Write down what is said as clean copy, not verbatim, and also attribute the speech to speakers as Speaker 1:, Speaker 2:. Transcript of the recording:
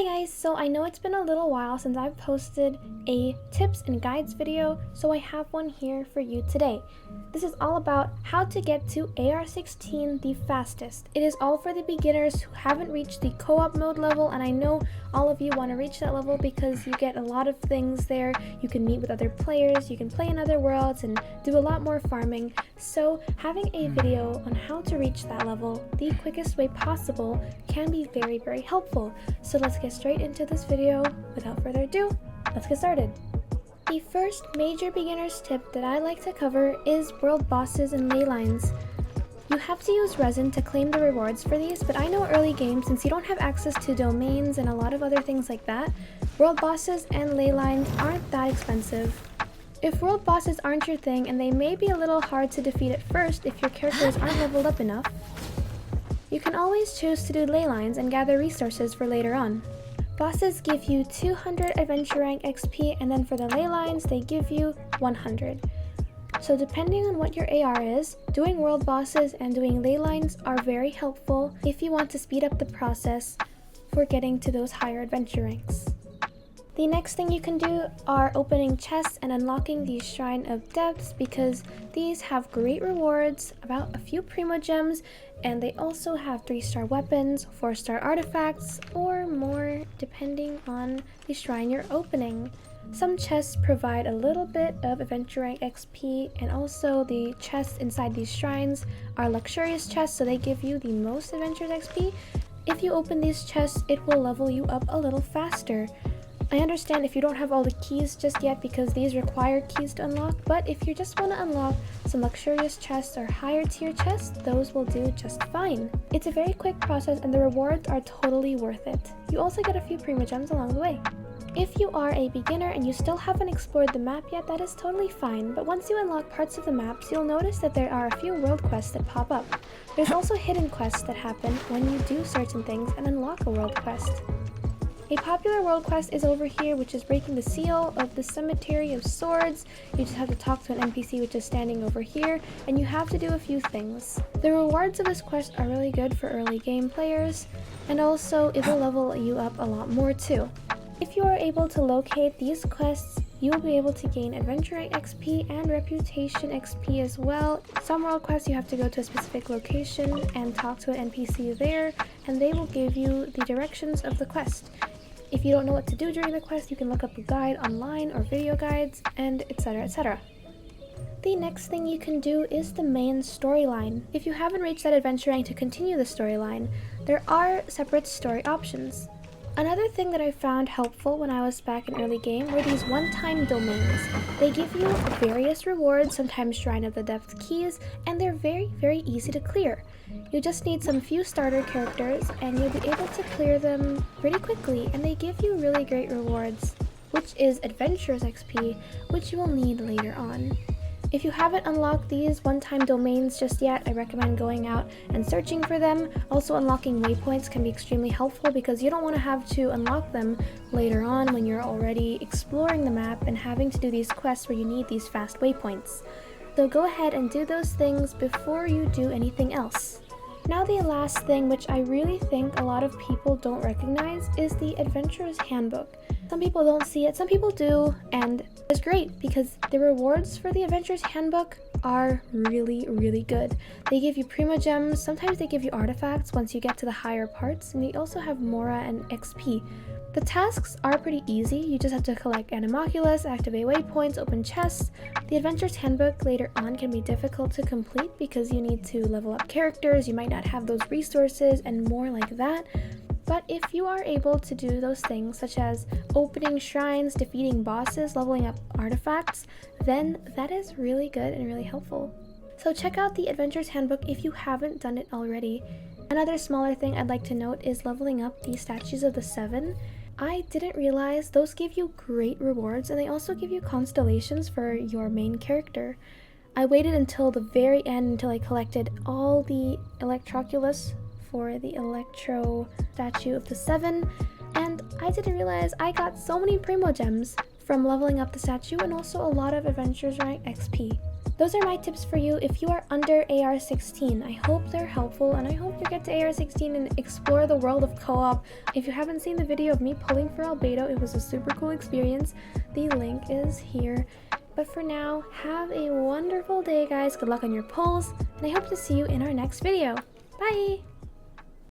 Speaker 1: Hi guys, so I know it's been a little while since I've posted a tips and guides video, so I have one here for you today. This is all about how to get to AR16 the fastest. It is all for the beginners who haven't reached the co-op mode level, and I know all of you want to reach that level because you get a lot of things there. You can meet with other players, you can play in other worlds, and do a lot more farming. So having a video on how to reach that level the quickest way possible can be very, very helpful. So let's get straight into this video. Without further ado, let's get started. The first major beginner's tip that I like to cover is world bosses and ley lines. You have to use resin to claim the rewards for these, but I know early game, since you don't have access to domains and a lot of other things like that, world bosses and ley lines aren't that expensive. If world bosses aren't your thing, and they may be a little hard to defeat at first if your characters aren't leveled up enough, you can always choose to do ley lines and gather resources for later on. Bosses give you 200 adventure rank XP, and then for the ley lines they give you 100. So depending on what your AR is, doing world bosses and doing ley lines are very helpful if you want to speed up the process for getting to those higher adventure ranks. The next thing you can do are opening chests and unlocking the Shrine of Depths, because these have great rewards, about a few primo gems, and they also have 3-star weapons, 4-star artifacts, or more depending on the shrine you're opening. Some chests provide a little bit of adventure rank XP, and also the chests inside these shrines are luxurious chests, so they give you the most adventure XP. If you open these chests, it will level you up a little faster. I understand if you don't have all the keys just yet because these require keys to unlock, but if you just want to unlock some luxurious chests or higher tier chests, those will do just fine. It's a very quick process and the rewards are totally worth it. You also get a few primo gems along the way. If you are a beginner and you still haven't explored the map yet, that is totally fine, but once you unlock parts of the maps, you'll notice that there are a few world quests that pop up. There's also hidden quests that happen when you do certain things and unlock a world quest. A popular world quest is over here, which is breaking the seal of the Cemetery of Swords. You just have to talk to an NPC which is standing over here, and you have to do a few things. The rewards of this quest are really good for early game players, and also it will level you up a lot more too. If you are able to locate these quests, you will be able to gain adventure rank XP and reputation XP as well. Some world quests you have to go to a specific location and talk to an NPC there, and they will give you the directions of the quest. If you don't know what to do during the quest, you can look up a guide online or video guides, and etc, etc. The next thing you can do is the main storyline. If you haven't reached that adventure rank to continue the storyline, there are separate story options. Another thing that I found helpful when I was back in early game were these OneTime Domains. They give you various rewards, sometimes Shrine of the Depths keys, and they're very, very easy to clear. You just need some few starter characters and you'll be able to clear them pretty quickly, and they give you really great rewards, which is Adventurers XP, which you will need later on. If you haven't unlocked these OneTime Domains just yet, I recommend going out and searching for them. Also, unlocking waypoints can be extremely helpful because you don't want to have to unlock them later on when you're already exploring the map and having to do these quests where you need these fast waypoints. So go ahead and do those things before you do anything else. Now the last thing, which I really think a lot of people don't recognize, is the Adventurer's Handbook. Some people don't see it, some people do, and it's great because the rewards for the Adventurer's Handbook are really, really good. They give you primo gems, sometimes they give you artifacts once you get to the higher parts, and they also have Mora and XP. The tasks are pretty easy. You just have to collect Animoculus, activate waypoints, open chests. The Adventurer's Handbook later on can be difficult to complete because you need to level up characters, you might not have those resources, and more like that. But if you are able to do those things, such as opening shrines, defeating bosses, leveling up artifacts, then that is really good and really helpful. So check out the Adventurer's Handbook if you haven't done it already. Another smaller thing I'd like to note is leveling up the Statues of the Seven. I didn't realize those give you great rewards, and they also give you constellations for your main character. I waited until the very end until I collected all the Electroculus for the Electro Statue of the Seven, and I didn't realize I got so many primo gems from leveling up the statue, and also a lot of Adventurers rank XP. those are my tips for you if you are under AR16. I hope they're helpful, and I hope you get to AR16 and explore the world of co-op. If you haven't seen the video of me pulling for albedo, it was a super cool experience. The link is here. But for now, have a wonderful day, guys. Good luck on your pulls, and I hope to see you in our next video. Bye!